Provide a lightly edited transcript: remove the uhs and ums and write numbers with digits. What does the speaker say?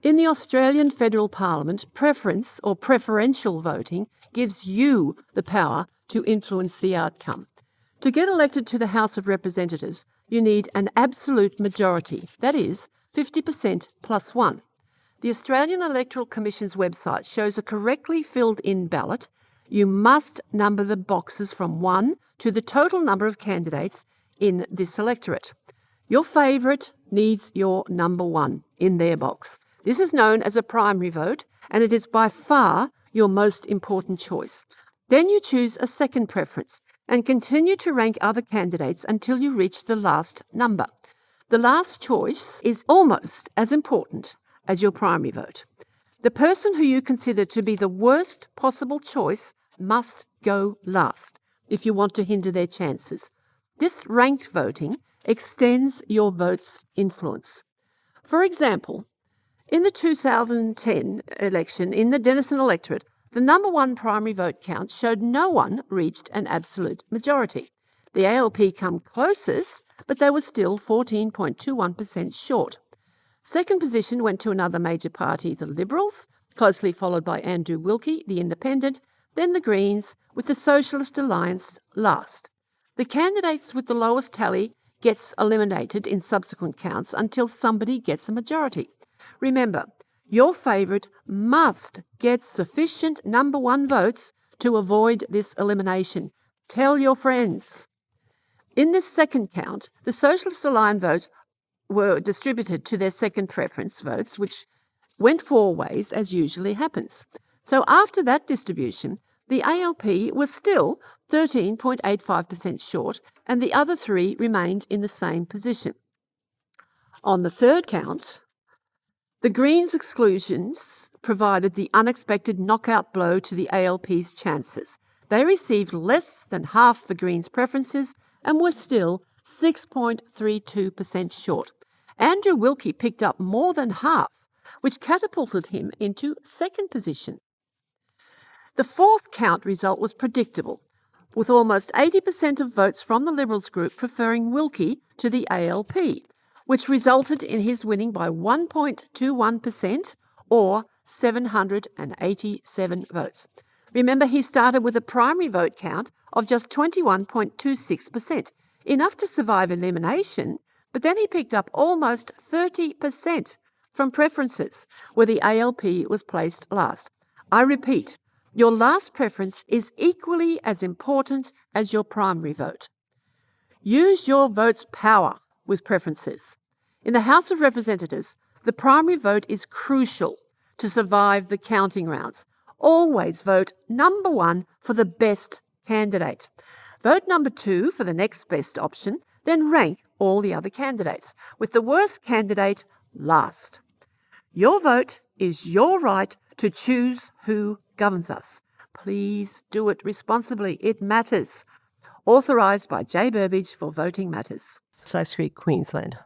In the Australian Federal Parliament, preference or preferential voting gives you the power to influence the outcome. To get elected to the House of Representatives, you need an absolute majority, that is, 50% plus one. The Australian Electoral Commission's website shows a correctly filled-in ballot. You must number the boxes from 1 to the total number of candidates in this electorate. Your favourite needs your number 1 in their box. This is known as a primary vote, and it is by far your most important choice. Then you choose a second preference and continue to rank other candidates until you reach the last number. The last choice is almost as important as your primary vote. The person who you consider to be the worst possible choice must go last if you want to hinder their chances. This ranked voting extends your vote's influence. For example, in the 2010 election in the Denison electorate, the number 1 primary vote count showed no one reached an absolute majority. The ALP come closest, but they were still 14.21% short. Second position went to another major party, the Liberals, closely followed by Andrew Wilkie, the Independent, then the Greens, with the Socialist Alliance last. The candidates with the lowest tally gets eliminated in subsequent counts until somebody gets a majority. Remember, your favourite must get sufficient number 1 votes to avoid this elimination. Tell your friends. In this second count, the Socialist Alliance votes were distributed to their second preference votes, which went 4 ways, as usually happens. So after that distribution, the ALP was still 13.85% short, and the other 3 remained in the same position. On the third count, the Greens' exclusions provided the unexpected knockout blow to the ALP's chances. They received less than half the Greens' preferences and were still 6.32% short. Andrew Wilkie picked up more than half, which catapulted him into second position. The fourth count result was predictable, with almost 80% of votes from the Liberals group preferring Wilkie to the ALP, which resulted in his winning by 1.21% or 787 votes. Remember, he started with a primary vote count of just 21.26%, enough to survive elimination, but then he picked up almost 30% from preferences, where the ALP was placed last. I repeat, your last preference is equally as important as your primary vote. Use your vote's power with preferences. In the House of Representatives, the primary vote is crucial to survive the counting rounds. Always vote number 1 for the best candidate. Vote number 2 for the next best option, then rank all the other candidates, with the worst candidate last. Your vote is your right to choose who governs us. Please do it responsibly. It matters. Authorised by J. Burbidge for Voting Matters. Science Creek, Queensland.